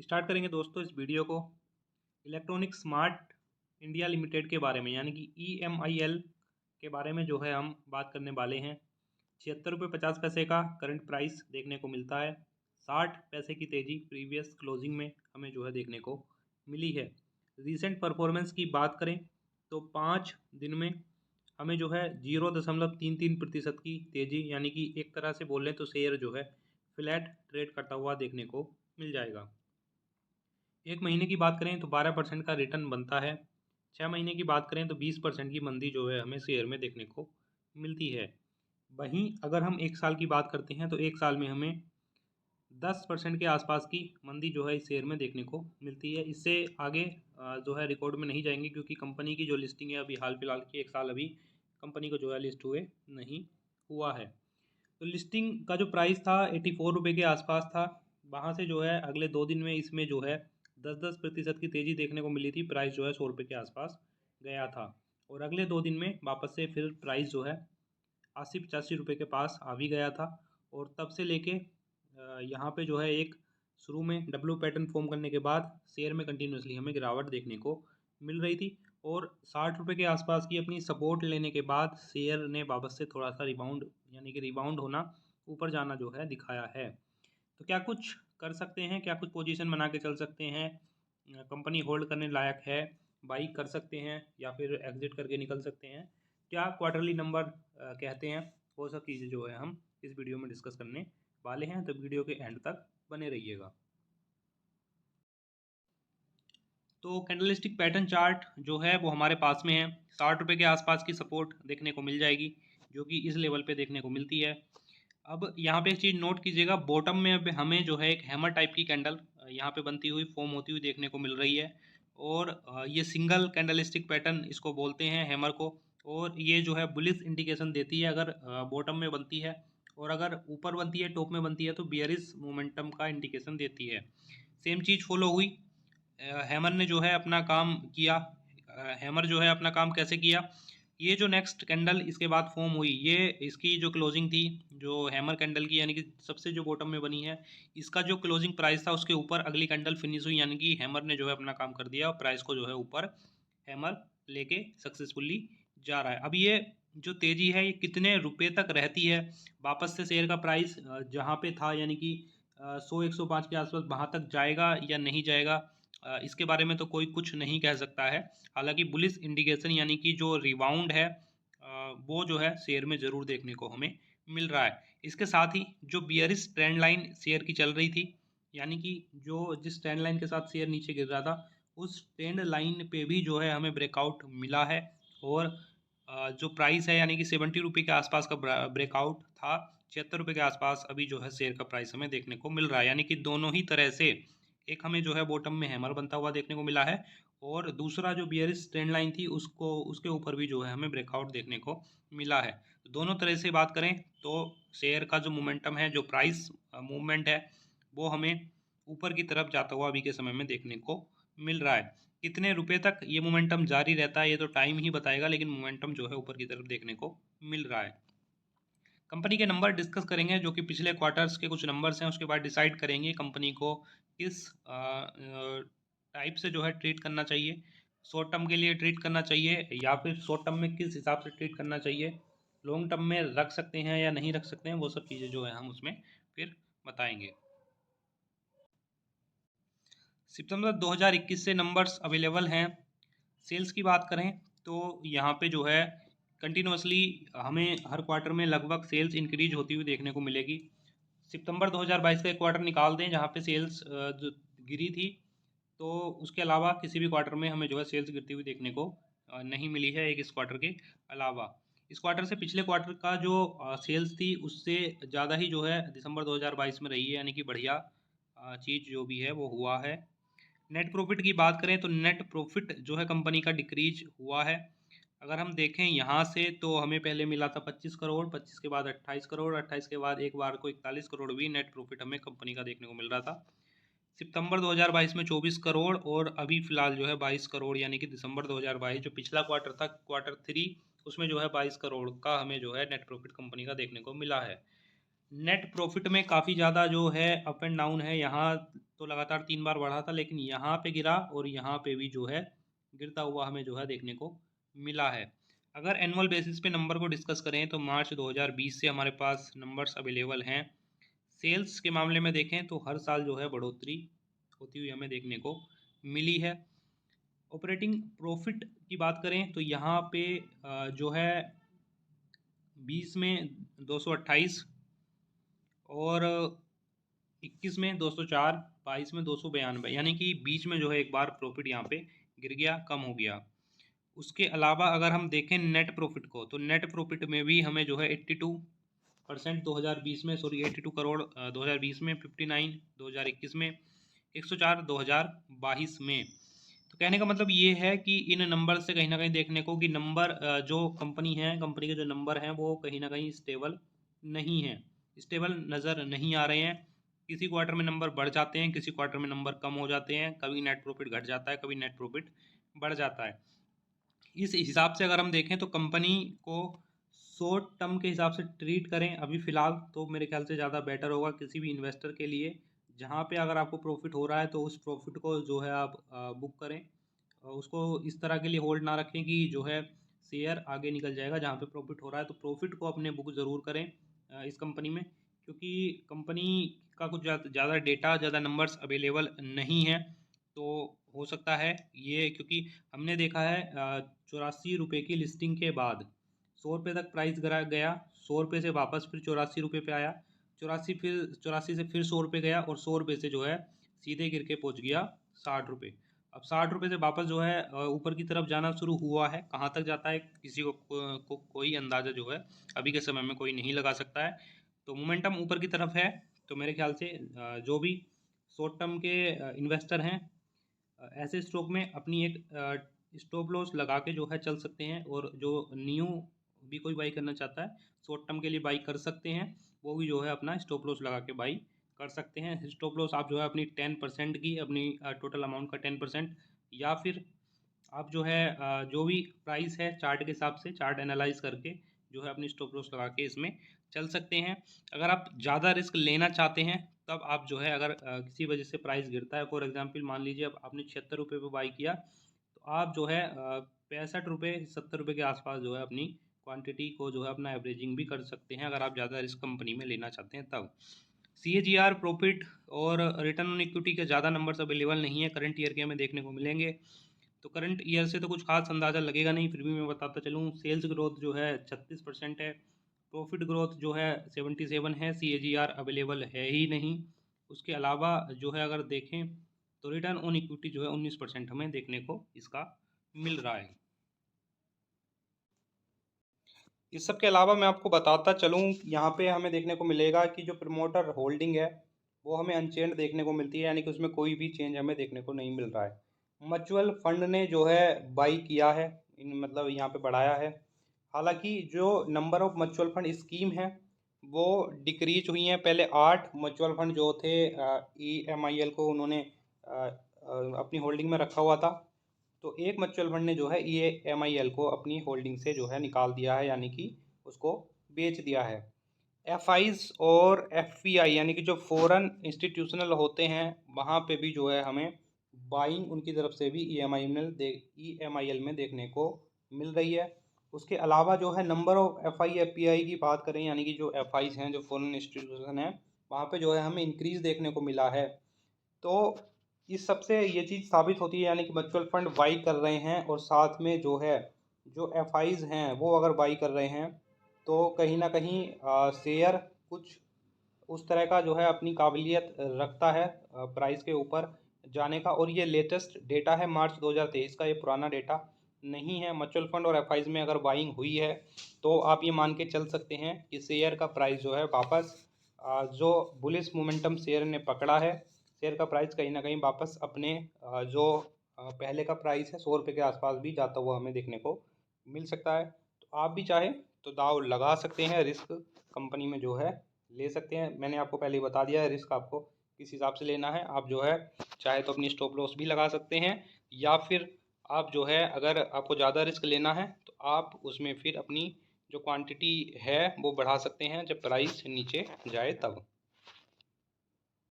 Start करेंगे दोस्तों इस वीडियो को इलेक्ट्रॉनिक स्मार्ट इंडिया लिमिटेड के बारे में, यानी कि EMIL के बारे में जो है हम बात करने वाले हैं। 76 रुपये 50 पैसे का करंट प्राइस देखने को मिलता है। 60 पैसे की तेज़ी प्रीवियस क्लोजिंग में हमें जो है देखने को मिली है। रीसेंट परफॉर्मेंस की बात करें तो 5 दिन में हमें जो है 0.33% की तेज़ी, यानी कि एक तरह से बोल लें तो शेयर जो है फ्लैट ट्रेड करता हुआ देखने को मिल जाएगा। एक महीने की बात करें तो 12% का रिटर्न बनता है। 6 महीने की बात करें तो 20% की मंदी जो है हमें शेयर में देखने को मिलती है। वहीं अगर हम एक साल की बात करते हैं तो एक साल में हमें 10% के आसपास की मंदी जो है इस शेयर में देखने को मिलती है। इससे आगे जो है रिकॉर्ड में नहीं जाएंगे, क्योंकि कंपनी की जो लिस्टिंग है अभी हाल फिलहाल की एक साल अभी कंपनी को जो है लिस्ट हुए नहीं हुआ है। तो लिस्टिंग का जो प्राइस था 84 रुपये के आसपास था। वहाँ से जो है अगले 2 दिन में इसमें जो है 10-10% की तेज़ी देखने को मिली थी। प्राइस जो है 100 रुपये के आसपास गया था और अगले 2 दिन में वापस से फिर प्राइस जो है 80-85 रुपये के पास आ भी गया था। और तब से लेके यहाँ पे जो है एक शुरू में डब्ल्यू पैटर्न फॉर्म करने के बाद शेयर में कंटिन्यूसली हमें गिरावट देखने को मिल रही थी और 60 रुपये के आसपास की अपनी सपोर्ट लेने के बाद शेयर ने वापस से थोड़ा सा रिबाउंड, यानी कि रिबाउंड होना, ऊपर जाना जो है दिखाया है। तो क्या कुछ कर सकते हैं, क्या कुछ पोजीशन बना के चल सकते हैं, कंपनी होल्ड करने लायक है, बाई कर सकते हैं या फिर एग्जिट करके निकल सकते हैं, क्या क्वार्टरली नंबर कहते हैं, वो सब चीज़ें जो है हम इस वीडियो में डिस्कस करने वाले हैं। तो वीडियो के एंड तक बने रहिएगा। तो कैंडलस्टिक पैटर्न चार्ट जो है वो हमारे पास में है। 60 रुपये के आसपास की सपोर्ट देखने को मिल जाएगी, जो कि इस लेवल पे देखने को मिलती है। अब यहाँ पे एक चीज़ नोट कीजिएगा, बॉटम में अब हमें जो है एक हैमर टाइप की कैंडल यहाँ पे बनती हुई फॉर्म होती हुई देखने को मिल रही है। और ये सिंगल कैंडलस्टिक पैटर्न इसको बोलते हैं, हैमर को। और ये जो है बुलिश इंडिकेशन देती है अगर बॉटम में बनती है, और अगर ऊपर बनती है, टॉप में बनती है, तो बियरिश मोमेंटम का इंडिकेशन देती है। सेम चीज़ फॉलो हुई। हैमर ने जो है अपना काम किया। हैमर जो है अपना काम कैसे किया, ये जो नेक्स्ट कैंडल इसके बाद फॉर्म हुई, ये इसकी जो क्लोजिंग थी जो हैमर कैंडल की, यानी कि सबसे जो बॉटम में बनी है, इसका जो क्लोजिंग प्राइस था उसके ऊपर अगली कैंडल फिनिश हुई, यानी कि हैमर ने जो है अपना काम कर दिया और प्राइस को जो है ऊपर हैमर लेके सक्सेसफुली जा रहा है। अब ये जो तेज़ी है ये कितने रुपए तक रहती है, वापस से शेयर का प्राइस जहाँ पे था, यानी कि 100-105 के आसपास, वहाँ तक जाएगा या नहीं जाएगा, इसके बारे में तो कोई कुछ नहीं कह सकता है। हालांकि बुलिश इंडिकेशन, यानी कि जो रिबाउंड है, वो जो है शेयर में ज़रूर देखने को हमें मिल रहा है। इसके साथ ही जो बियरिश ट्रेंड लाइन शेयर की चल रही थी, यानी कि जो जिस ट्रेंड लाइन के साथ शेयर नीचे गिर रहा था, उस ट्रेंड लाइन पे भी जो है हमें ब्रेकआउट मिला है। और जो प्राइस है, यानी कि 70 रुपये के आसपास का ब्रेकआउट था, 76 रुपये के आसपास अभी जो है शेयर का प्राइस हमें देखने को मिल रहा है। यानी कि दोनों ही तरह से, एक हमें जो है बॉटम में हैमर बनता हुआ देखने को मिला है, और दूसरा जो बियरिश ट्रेंड लाइन थी उसको, उसके ऊपर भी जो है हमें ब्रेकआउट देखने को मिला है। तो दोनों तरह से बात करें तो शेयर का जो मोमेंटम है, जो प्राइस मूवमेंट है, वो हमें ऊपर की तरफ जाता हुआ अभी के समय में देखने को मिल रहा है। कितने रुपए तक ये मोमेंटम जारी रहता है ये तो टाइम ही बताएगा, लेकिन मोमेंटम जो है ऊपर की तरफ देखने को मिल रहा है। कंपनी के नंबर डिस्कस करेंगे, जो कि पिछले क्वार्टर्स के कुछ नंबर्स हैं, उसके बाद डिसाइड करेंगे कंपनी को किस टाइप से जो है ट्रीट करना चाहिए। शॉर्ट टर्म के लिए ट्रीट करना चाहिए या फिर शॉर्ट टर्म में किस हिसाब से ट्रीट करना चाहिए, लॉन्ग टर्म में रख सकते हैं या नहीं रख सकते हैं, वो सब चीज़ें जो है हम उसमें फिर बताएंगे। सितंबर 2021 से नंबर्स अवेलेबल हैं। सेल्स की बात करें तो यहाँ पे जो है कंटिन्यूसली हमें हर क्वार्टर में लगभग सेल्स इंक्रीज होती हुई देखने को मिलेगी। सितंबर 2022 का एक क्वार्टर निकाल दें जहाँ पे सेल्स जो गिरी थी, तो उसके अलावा किसी भी क्वार्टर में हमें जो है सेल्स गिरती हुई देखने को नहीं मिली है, एक इस क्वार्टर के अलावा। इस क्वार्टर से पिछले क्वार्टर का जो सेल्स थी उससे ज़्यादा ही जो है दिसंबर 2022 में रही है, यानी कि बढ़िया चीज़ जो भी है वो हुआ है। नेट प्रॉफिट की बात करें तो नेट प्रॉफिट जो है कंपनी का डिक्रीज हुआ है। अगर हम देखें यहाँ से तो हमें पहले मिला था 25 करोड़, 25 के बाद 28 करोड़, 28 के बाद एक बार को 41 करोड़ भी नेट प्रॉफिट हमें कंपनी का देखने को मिल रहा था। सितंबर 2022 में 24 करोड़, और अभी फिलहाल जो है 22 करोड़, यानी कि दिसंबर 2022 जो पिछला क्वार्टर था, क्वार्टर 3, उसमें जो है 22 करोड़ का हमें जो है नेट प्रॉफिट कंपनी का देखने को मिला है। नेट प्रॉफिट में काफ़ी ज़्यादा जो है अप एंड डाउन है यहाँ। तो लगातार 3 बार बढ़ा था, लेकिन यहाँ पे गिरा और यहाँ पे भी जो है गिरता हुआ हमें जो है देखने को मिला है। अगर एनुअल बेसिस पे नंबर को डिस्कस करें तो मार्च 2020 से हमारे पास नंबर्स अवेलेबल हैं। सेल्स के मामले में देखें तो हर साल जो है बढ़ोतरी होती हुई हमें देखने को मिली है। ऑपरेटिंग प्रॉफिट की बात करें तो यहाँ पे जो है 20 में 228 और 21 में 204, 22 में 292, यानी कि बीच में जो है एक बार प्रॉफिट यहाँ पे गिर गया, कम हो गया। उसके अलावा अगर हम देखें नेट प्रॉफिट को, तो नेट प्रॉफिट में भी हमें जो है 82% 2020 में, 82 करोड़ 2020 में, 59 2021 में, 104 2022 में। तो कहने का मतलब ये है कि इन नंबर से कहीं ना कहीं देखने को कि नंबर जो कंपनी है, कंपनी के जो नंबर हैं वो कहीं ना कहीं स्टेबल नहीं है, स्टेबल नज़र नहीं आ रहे हैं। किसी क्वार्टर में नंबर बढ़ जाते हैं, किसी क्वार्टर में नंबर कम हो जाते हैं, कभी नेट प्रॉफिट घट जाता है, कभी नेट प्रॉफिट बढ़ जाता है। इस हिसाब से अगर हम देखें तो कंपनी को शॉर्ट टर्म के हिसाब से ट्रीट करें अभी फ़िलहाल, तो मेरे ख्याल से ज़्यादा बेटर होगा किसी भी इन्वेस्टर के लिए। जहाँ पे अगर आपको प्रॉफिट हो रहा है तो उस प्रॉफिट को जो है आप बुक करें, उसको इस तरह के लिए होल्ड ना रखें कि जो है शेयर आगे निकल जाएगा। जहाँ पे प्रॉफिट हो रहा है तो प्रॉफिट को अपने बुक ज़रूर करें इस कंपनी में, क्योंकि कंपनी का कुछ ज़्यादा डेटा, ज़्यादा नंबर्स अवेलेबल नहीं है। तो हो सकता है ये, क्योंकि हमने देखा है 84 रुपये की लिस्टिंग के बाद 100 रुपये तक प्राइस गया, 100 रुपये से वापस फिर 84 रुपये पे आया, 84 से फिर 100 रुपये गया और 100 रुपये से जो है सीधे गिर के पहुँच गया 60 रुपये। अब 60 रुपये से वापस जो है ऊपर की तरफ जाना शुरू हुआ है। कहाँ तक जाता है किसी को कोई अंदाज़ा जो है अभी के समय में कोई नहीं लगा सकता है। तो मोमेंटम ऊपर की तरफ है। तो मेरे ख्याल से जो भी शॉर्ट टर्म के इन्वेस्टर हैं ऐसे स्टॉक में अपनी एक स्टॉप लॉस लगा के जो है चल सकते हैं, और जो न्यू भी कोई बाई करना चाहता है शॉर्ट टर्म के लिए बाई कर सकते हैं, वो भी जो है अपना स्टॉप लॉस लगा के बाई कर सकते हैं। स्टॉप लॉस आप जो है अपनी 10% की, अपनी टोटल अमाउंट का 10%, या फिर आप जो है जो भी प्राइस है चार्ट के हिसाब से, चार्ट एनालाइज करके जो है अपनी स्टॉप लॉस लगा के इसमें चल सकते हैं। अगर आप ज़्यादा रिस्क लेना चाहते हैं तब आप जो है अगर किसी वजह से प्राइस गिरता है, फॉर एग्जांपल मान लीजिए अब आपने 76 रुपये पे बाई किया, तो आप जो है 65 रुपये 70 रुपये के आसपास जो है अपनी क्वांटिटी को जो है अपना एवरेजिंग भी कर सकते हैं, अगर आप ज़्यादा रिस्क कंपनी में लेना चाहते हैं तब। CAGR, प्रॉफिट और रिटर्न ऑन इक्विटी के ज़्यादा नंबर्स अवेलेबल नहीं है करंट ईयर के हमें देखने को मिलेंगे। तो करंट ईयर से तो कुछ खास अंदाज़ा लगेगा नहीं, फिर भी मैं बताता चलूँ। सेल्स ग्रोथ जो है 36% है, प्रॉफिट ग्रोथ जो है 77 है, CAGR अवेलेबल है ही नहीं। उसके अलावा जो है अगर देखें तो रिटर्न ऑन इक्विटी जो है 19% हमें देखने को इसका मिल रहा है। इस सब के अलावा मैं आपको बताता चलूँ, यहाँ पे हमें देखने को मिलेगा कि जो प्रमोटर होल्डिंग है वो हमें अनचेंज देखने को मिलती है, यानी कि उसमें कोई भी चेंज हमें देखने को नहीं मिल रहा है। म्यूचुअल फंड ने जो है बाई किया है, मतलब यहाँ पे बढ़ाया है। हालांकि जो number of mutual fund scheme है वो डिक्रीज हुई हैं। पहले 8 म्यूचुअल फंड जो थे EMIL को उन्होंने अपनी होल्डिंग में रखा हुआ था, तो एक म्यूचुअल फंड ने जो है EMIL को अपनी होल्डिंग से जो है निकाल दिया है, यानी कि उसको बेच दिया है। FIs और FPI यानी कि जो फॉरेन इंस्टीट्यूशनल होते हैं वहाँ पे भी जो है हमें बाइंग उनकी तरफ से भी EMIL में देखने को मिल रही है। उसके अलावा जो है नंबर ऑफ FI FPI की बात करें, यानी कि जो FIs हैं, जो फॉरेन इंस्टीट्यूशन हैं, वहाँ पे जो है हमें इंक्रीज देखने को मिला है। तो इस सबसे ये चीज़ साबित होती है, यानी कि म्यूचुअल फंड बाई कर रहे हैं, और साथ में जो है जो FIs हैं वो अगर बाई कर रहे हैं तो कहीं ना कहीं शेयर कुछ उस तरह का जो है अपनी काबिलियत रखता है प्राइस के ऊपर जाने का। और ये लेटेस्ट डेटा है मार्च 2023 का, ये पुराना डेटा नहीं है। म्यूचुअल फंड और FIs में अगर बाइंग हुई है तो आप ये मान के चल सकते हैं कि शेयर का प्राइस जो है वापस जो बुलिश मोमेंटम शेयर ने पकड़ा है, शेयर का प्राइस कहीं ना कहीं वापस अपने जो पहले का प्राइस है 100 रुपये के आसपास भी जाता हुआ हमें देखने को मिल सकता है। तो आप भी चाहे तो दाव लगा सकते हैं, रिस्क कंपनी में जो है ले सकते हैं। मैंने आपको पहले ही बता दिया है रिस्क आपको किस हिसाब से लेना है। आप जो है चाहे तो अपनी स्टॉप लॉस भी लगा सकते हैं, या फिर आप जो है अगर आपको ज़्यादा रिस्क लेना है तो आप उसमें फिर अपनी जो क्वांटिटी है वो बढ़ा सकते हैं जब प्राइस नीचे जाए तब।